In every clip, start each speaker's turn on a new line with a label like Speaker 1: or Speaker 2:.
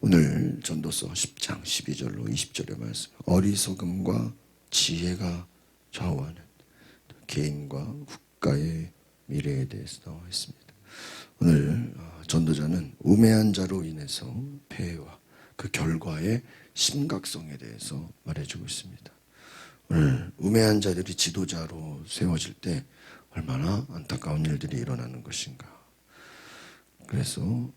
Speaker 1: 오늘 전도서 10장 12절로 20절의 말씀, 어리석음과 지혜가 좌우하는 개인과 국가의 미래에 대해서 나와 있습니다. 오늘 전도자는 우매한 자로 인해서 폐해와 그 결과의 심각성에 대해서 말해주고 있습니다. 오늘 우매한 자들이 지도자로 세워질 때 얼마나 안타까운 일들이 일어나는 것인가. 그래서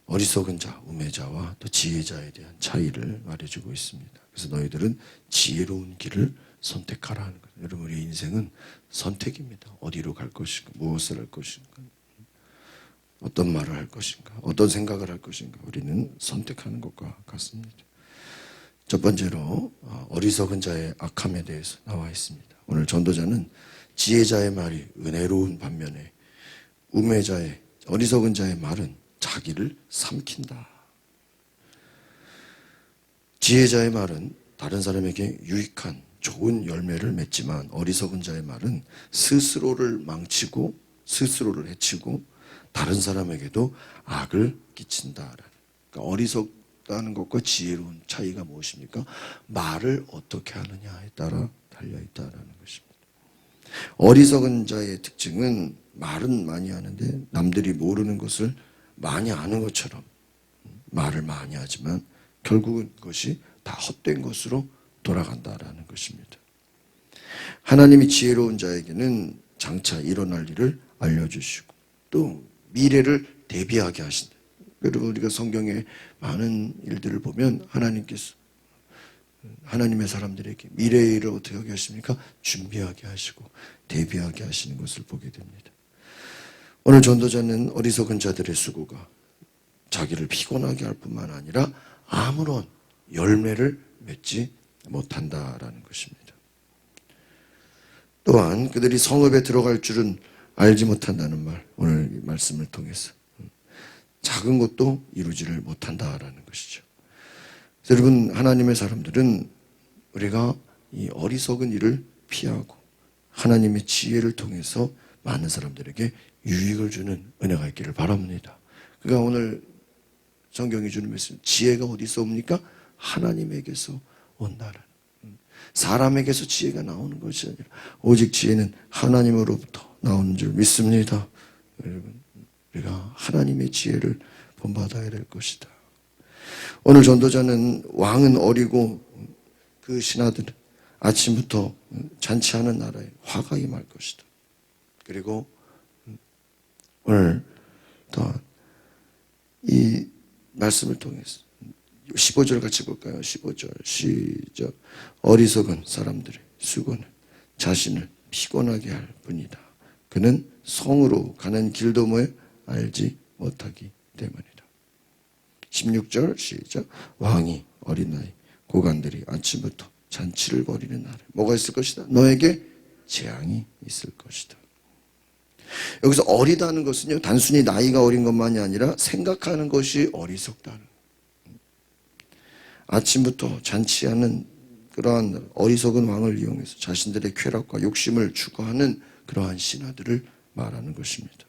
Speaker 1: 어리석은 자, 우매자와 또 지혜자에 대한 차이를 말해주고 있습니다. 그래서 너희들은 지혜로운 길을 선택하라 하는 거예요. 여러분, 우리 인생은 선택입니다. 어디로 갈 것인가, 무엇을 할 것인가, 어떤 말을 할 것인가, 어떤 생각을 할 것인가, 우리는 선택하는 것과 같습니다. 첫 번째로 어리석은 자의 악함에 대해서 나와 있습니다. 오늘 전도자는 지혜자의 말이 은혜로운 반면에 우매자의, 어리석은 자의 말은 자기를 삼킨다. 지혜자의 말은 다른 사람에게 유익한 좋은 열매를 맺지만 어리석은 자의 말은 스스로를 망치고 스스로를 해치고 다른 사람에게도 악을 끼친다. 그러니까 어리석다는 것과 지혜로운 차이가 무엇입니까? 말을 어떻게 하느냐에 따라 달려있다는 것입니다. 어리석은 자의 특징은 말은 많이 하는데 남들이 모르는 것을 많이 아는 것처럼 말을 많이 하지만 결국은 그것이 다 헛된 것으로 돌아간다라는 것입니다. 하나님이 지혜로운 자에게는 장차 일어날 일을 알려주시고 또 미래를 대비하게 하신다. 여러분, 우리가 성경의 많은 일들을 보면 하나님께서 하나님의 사람들에게 미래의 일을 어떻게 하게 하십니까? 준비하게 하시고 대비하게 하시는 것을 보게 됩니다. 오늘 전도자는 어리석은 자들의 수고가 자기를 피곤하게 할 뿐만 아니라 아무런 열매를 맺지 못한다라는 것입니다. 또한 그들이 성읍에 들어갈 줄은 알지 못한다는 말, 오늘 이 말씀을 통해서 작은 것도 이루지를 못한다라는 것이죠. 여러분, 하나님의 사람들은 우리가 이 어리석은 일을 피하고 하나님의 지혜를 통해서 많은 사람들에게 유익을 주는 은혜가 있기를 바랍니다. 그러니까 오늘 성경이 주는 말씀, 지혜가 어디서 옵니까? 하나님에게서 온다라는, 사람에게서 지혜가 나오는 것이 아니라 오직 지혜는 하나님으로부터 나오는 줄 믿습니다. 여러분, 우리가 하나님의 지혜를 본받아야 될 것이다. 오늘 전도자는 왕은 어리고 그 신하들은 아침부터 잔치하는 나라에 화가 임할 것이다. 그리고 오늘 또한 이 말씀을 통해서 15절 같이 볼까요? 15절 시작. 어리석은 사람들의 수고는 자신을 피곤하게 할 뿐이다. 그는 성으로 가는 길도 뭐에 알지 못하기 때문이다. 16절 시작. 왕이 어린 나이 고관들이 아침부터 잔치를 벌이는 날에 뭐가 있을 것이다? 너에게 재앙이 있을 것이다. 여기서 어리다는 것은요, 단순히 나이가 어린 것만이 아니라 생각하는 것이 어리석다는, 아침부터 잔치하는 그러한 어리석은 왕을 이용해서 자신들의 쾌락과 욕심을 추구하는 그러한 신하들을 말하는 것입니다.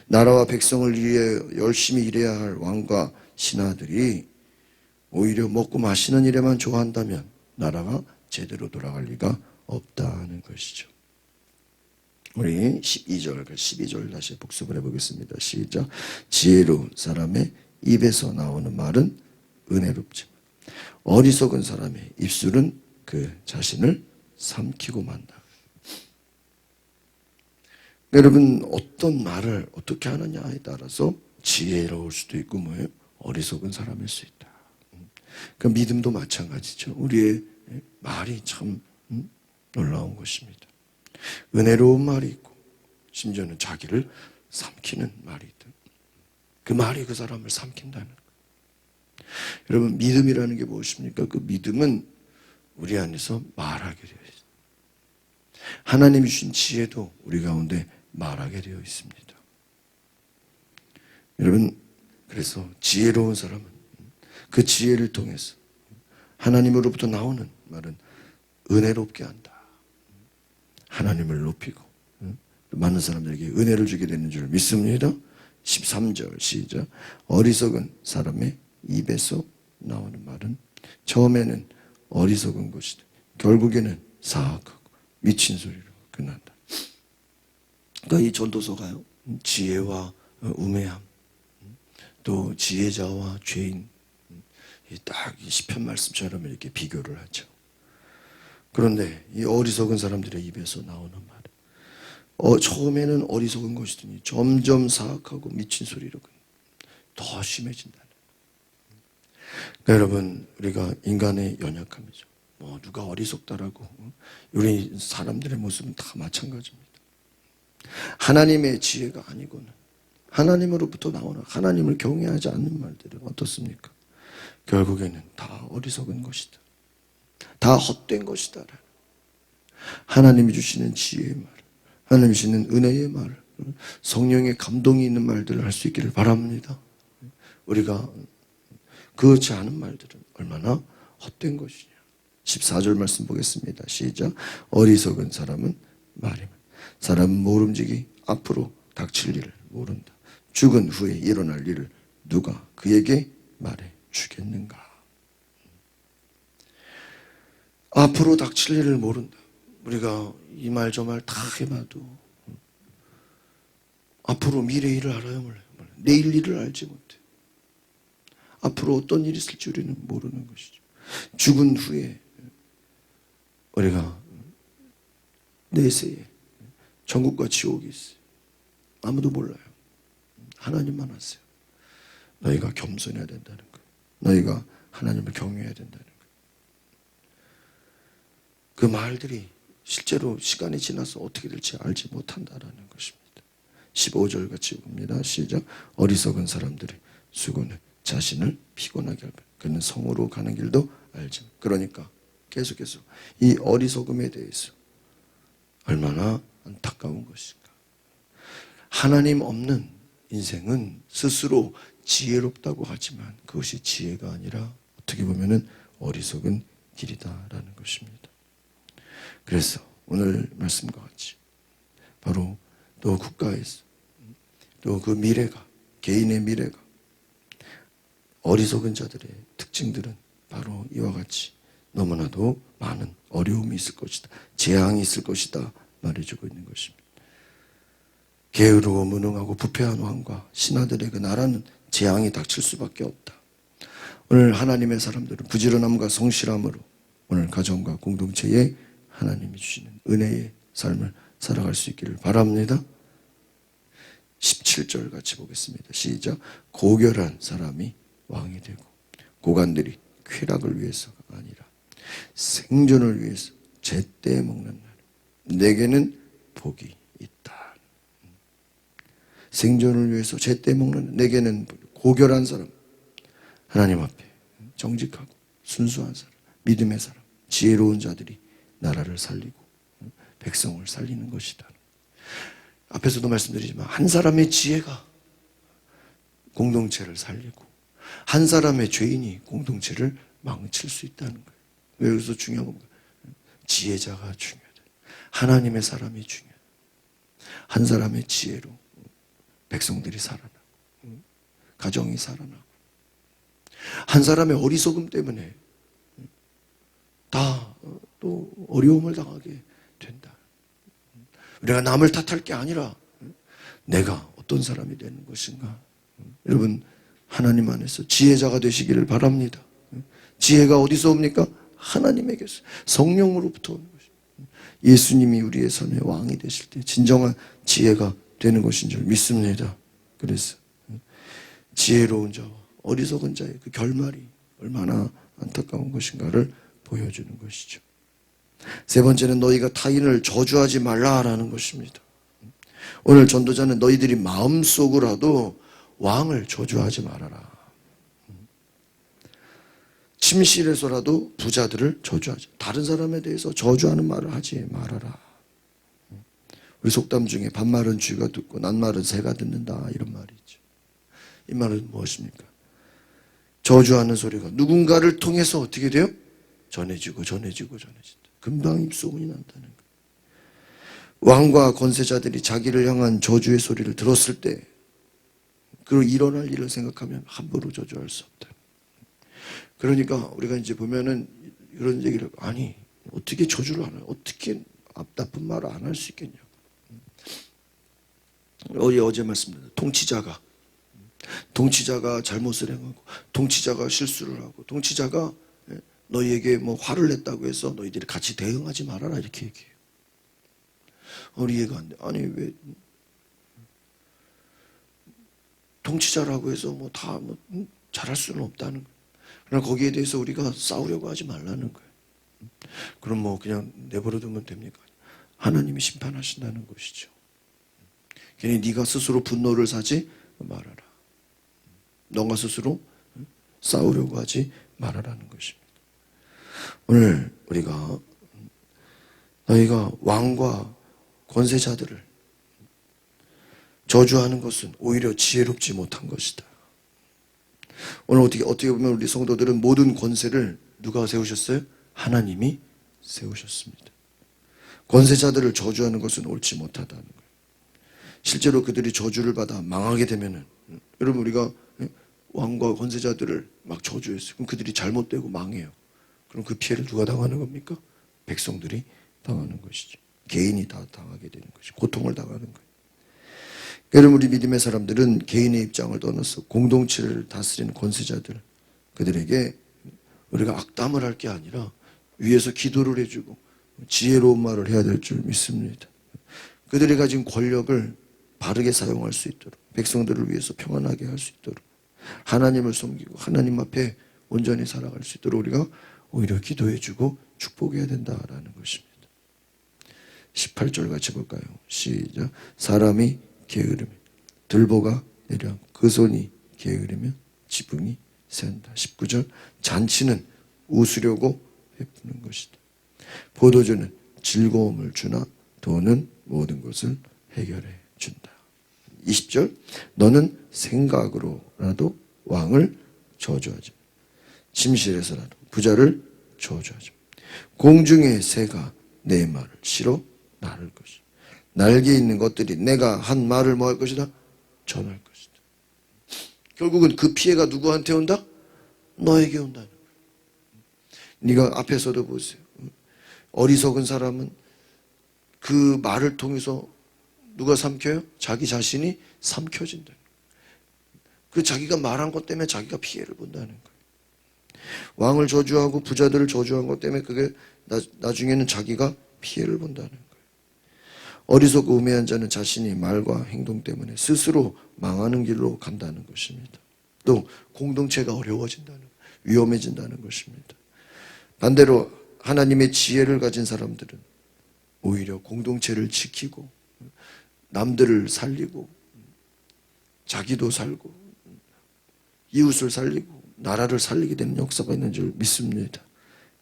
Speaker 1: 나라와 백성을 위해 열심히 일해야 할 왕과 신하들이 오히려 먹고 마시는 일에만 좋아한다면 나라가 제대로 돌아갈 리가 없다는 것이죠. 우리 12절 다시 복습을 해보겠습니다. 시작. 지혜로운 사람의 입에서 나오는 말은 은혜롭지만 어리석은 사람의 입술은 그 자신을 삼키고 만다. 여러분, 어떤 말을 어떻게 하느냐에 따라서 지혜로울 수도 있고 뭐예요? 어리석은 사람일 수 있다. 그 믿음도 마찬가지죠. 우리의 말이 참 놀라운 것입니다. 은혜로운 말이 있고 심지어는 자기를 삼키는 말이 있다. 그 말이 그 사람을 삼킨다는 거예요. 여러분, 믿음이라는 게 무엇입니까? 그 믿음은 우리 안에서 말하게 되어 있습니다. 하나님이 주신 지혜도 우리 가운데 말하게 되어 있습니다. 여러분, 그래서 지혜로운 사람은 그 지혜를 통해서 하나님으로부터 나오는 말은 은혜롭게 한다. 하나님을 높이고 많은 사람들에게 은혜를 주게 되는 줄 믿습니다. 13절 시작. 어리석은 사람의 입에서 나오는 말은 처음에는 어리석은 것이다. 결국에는 사악하고 미친 소리로 끝난다. 그러니까 이 전도서가요, 지혜와 우매함, 또 지혜자와 죄인, 딱 시편 말씀처럼 이렇게 비교를 하죠. 그런데 이 어리석은 사람들의 입에서 나오는 말, 처음에는 어리석은 것이더니 점점 사악하고 미친 소리로 더 심해진다. 그러니까 여러분, 우리가 인간의 연약함이죠. 누가 어리석다라고, 우리 사람들의 모습은 다 마찬가지입니다. 하나님의 지혜가 아니고는, 하나님으로부터 나오는, 하나님을 경외하지 않는 말들은 어떻습니까? 결국에는 다 어리석은 것이다, 다 헛된 것이다. 하나님이 주시는 지혜의 말, 하나님이 주시는 은혜의 말, 성령의 감동이 있는 말들을 할 수 있기를 바랍니다. 우리가 그렇지 않은 말들은 얼마나 헛된 것이냐. 14절 말씀 보겠습니다. 시작. 어리석은 사람은 말이면, 사람은 모름지기 앞으로 닥칠 일을 모른다. 죽은 후에 일어날 일을 누가 그에게 말해 주겠는가. 앞으로 닥칠 일을 모른다. 우리가 이 말 저 말 다 해봐도 앞으로 미래 일을 알아요, 몰라요? 내일 일을 알지 못해. 앞으로 어떤 일이 있을지 우리는 모르는 것이죠. 죽은 후에 우리가 내세에 천국과 지옥이 있어요. 아무도 몰라요. 하나님만 아세요. 너희가 겸손해야 된다는 거예요. 너희가 하나님을 경외해야 된다는 거예요. 그 말들이 실제로 시간이 지나서 어떻게 될지 알지 못한다라는 것입니다. 15절 같이 봅니다. 시작. 어리석은 사람들의 수고는 자신을 피곤하게 할 뿐 그는 성으로 가는 길도 알지. 그러니까 계속해서 이 어리석음에 대해서 얼마나 안타까운 것인가. 하나님 없는 인생은 스스로 지혜롭다고 하지만 그것이 지혜가 아니라 어떻게 보면은 어리석은 길이다라는 것입니다. 그래서 오늘 말씀과 같이 바로 또 국가에서 또 그 미래가, 개인의 미래가, 어리석은 자들의 특징들은 바로 이와 같이 너무나도 많은 어려움이 있을 것이다, 재앙이 있을 것이다 말해주고 있는 것입니다. 게으르고 무능하고 부패한 왕과 신하들의 그 나라는 재앙이 닥칠 수밖에 없다. 오늘 하나님의 사람들은 부지런함과 성실함으로 오늘 가정과 공동체에 하나님이 주시는 은혜의 삶을 살아갈 수 있기를 바랍니다. 17절 같이 보겠습니다. 시작. 고결한 사람이 왕이 되고 고관들이 쾌락을 위해서가 아니라 생존을 위해서 제때 먹는 날 내게는 복이 있다. 생존을 위해서 제때 먹는 내게는 고결한 사람, 하나님 앞에 정직하고 순수한 사람, 믿음의 사람, 지혜로운 자들이 나라를 살리고 백성을 살리는 것이다. 앞에서도 말씀드리지만 한 사람의 지혜가 공동체를 살리고 한 사람의 죄인이 공동체를 망칠 수 있다는 거예요. 왜 여기서 중요한 겁니까? 지혜자가 중요하다. 하나님의 사람이 중요하다. 한 사람의 지혜로 백성들이 살아나고 가정이 살아나고 한 사람의 어리석음 때문에 다 또 어려움을 당하게 된다. 우리가 남을 탓할 게 아니라 내가 어떤 사람이 되는 것인가. 여러분 하나님 안에서 지혜자가 되시기를 바랍니다. 지혜가 어디서 옵니까? 하나님에게서 성령으로부터 오는 것입니다. 예수님이 우리의 삶의 왕이 되실 때 진정한 지혜가 되는 것인 줄 믿습니다. 그래서 지혜로운 자와 어리석은 자의 그 결말이 얼마나 안타까운 것인가를 보여주는 것이죠. 세 번째는 너희가 타인을 저주하지 말라라는 것입니다. 오늘 전도자는 너희들이 마음속으로라도 왕을 저주하지 말아라. 침실에서라도 부자들을 저주하지, 다른 사람에 대해서 저주하는 말을 하지 말아라. 우리 속담 중에 반말은 쥐가 듣고 낱말은 새가 듣는다 이런 말이 있죠. 이 말은 무엇입니까? 저주하는 소리가 누군가를 통해서 어떻게 돼요? 전해지고 금방 입소문이 난다는 거예요. 왕과 권세자들이 자기를 향한 저주의 소리를 들었을 때 그 일어날 일을 생각하면 함부로 저주할 수 없다. 그러니까 우리가 이제 보면은 이런 얘기를, 아니, 어떻게 저주를 안 해? 어떻게 나쁜 말을 안 할 수 있겠냐? 어제 말씀드렸는데, 통치자가 잘못을 행하고, 통치자가 실수를 하고, 통치자가 너희에게 뭐 화를 냈다고 해서 너희들이 같이 대응하지 말아라, 이렇게 얘기해요. 우리 이해가 안 돼. 아니, 왜 통치자라고 해서 뭐 다 잘할 수는 없다는 거예요. 그러나 거기에 대해서 우리가 싸우려고 하지 말라는 거예요. 그럼 뭐 그냥 내버려 두면 됩니까? 하나님이 심판하신다는 것이죠. 괜히 네가 스스로 분노를 사지 말아라. 너가 스스로 싸우려고 하지 말아라는 것입니다. 오늘 우리가 너희가 왕과 권세자들을 저주하는 것은 오히려 지혜롭지 못한 것이다. 오늘 어떻게 보면 우리 성도들은 모든 권세를 누가 세우셨어요? 하나님이 세우셨습니다. 권세자들을 저주하는 것은 옳지 못하다는 거예요. 실제로 그들이 저주를 받아 망하게 되면은, 여러분 우리가 왕과 권세자들을 막 저주했어요. 그럼 그들이 잘못되고 망해요. 그럼 그 피해를 누가 당하는 겁니까? 백성들이 당하는 것이죠. 개인이 다 당하게 되는 것이죠. 고통을 당하는 거예요. 여러분 우리 믿음의 사람들은 개인의 입장을 떠나서 공동체를 다스리는 권세자들, 그들에게 우리가 악담을 할 게 아니라 위에서 기도를 해주고 지혜로운 말을 해야 될 줄 믿습니다. 그들이 가진 권력을 바르게 사용할 수 있도록, 백성들을 위해서 평안하게 할 수 있도록, 하나님을 섬기고 하나님 앞에 온전히 살아갈 수 있도록 우리가 오히려 기도해주고 축복해야 된다라는 것입니다. 18절 같이 볼까요? 시작. 사람이 게으르면 들보가 내려앉고 그 손이 게으르면 지붕이 샌다. 19절. 잔치는 웃으려고 베푸는 것이다. 포도주는 즐거움을 주나 돈은 모든 것을 해결해 준다. 20절. 너는 생각으로라도 왕을 저주하지, 침실에서라도 부자를 저주하지. 공중의 새가 내 말을 실어 나를 것이다. 날개 있는 것들이 내가 한 말을 뭐 할 것이다? 전할 것이다. 결국은 그 피해가 누구한테 온다? 너에게 온다는 거예요. 네가 앞에서도 보세요. 어리석은 사람은 그 말을 통해서 누가 삼켜요? 자기 자신이 삼켜진다는 거예요. 그 자기가 말한 것 때문에 자기가 피해를 본다는 거예요. 왕을 저주하고 부자들을 저주한 것 때문에 그게 나중에는 자기가 피해를 본다는 거예요. 어리석고 우매한 자는 자신이 말과 행동 때문에 스스로 망하는 길로 간다는 것입니다. 또 공동체가 어려워진다는, 위험해진다는 것입니다. 반대로 하나님의 지혜를 가진 사람들은 오히려 공동체를 지키고 남들을 살리고 자기도 살고 이웃을 살리고 나라를 살리게 되는 역사가 있는 줄 믿습니다.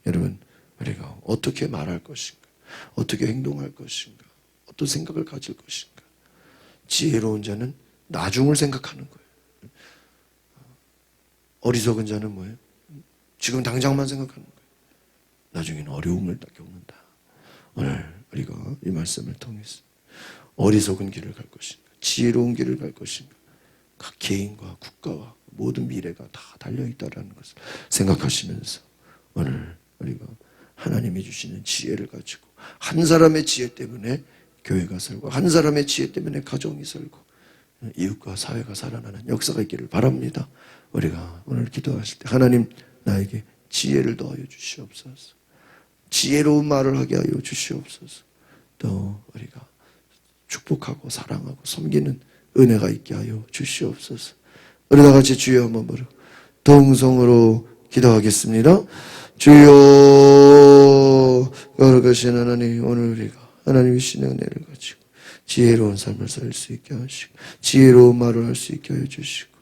Speaker 1: 여러분, 우리가 어떻게 말할 것인가, 어떻게 행동할 것인가, 어떤 생각을 가질 것인가. 지혜로운 자는 나중을 생각하는 거예요. 어리석은 자는 뭐예요? 지금 당장만 생각하는 거예요. 나중에는 어려움을 겪는다. 오늘 우리가 이 말씀을 통해서 어리석은 길을 갈 것인가, 지혜로운 길을 갈 것인가, 각 개인과 국가와 모든 미래가 다 달려있다는 것을 생각하시면서 오늘 우리가 하나님이 주시는 지혜를 가지고 한 사람의 지혜 때문에 교회가 살고 한 사람의 지혜 때문에 가정이 살고 이웃과 사회가 살아나는 역사가 있기를 바랍니다. 우리가 오늘 기도하실 때 하나님 나에게 지혜를 더하여 주시옵소서. 지혜로운 말을 하게 하여 주시옵소서. 또 우리가 축복하고 사랑하고 섬기는 은혜가 있게 하여 주시옵소서. 우리 다 같이 주여 한번 부르고 동성으로 기도하겠습니다. 주여, 거룩하신 하나님, 오늘 우리가 하나님의 신의 은혜를 가지고 지혜로운 삶을 살 수 있게 하시고 지혜로운 말을 할 수 있게 하여 주시고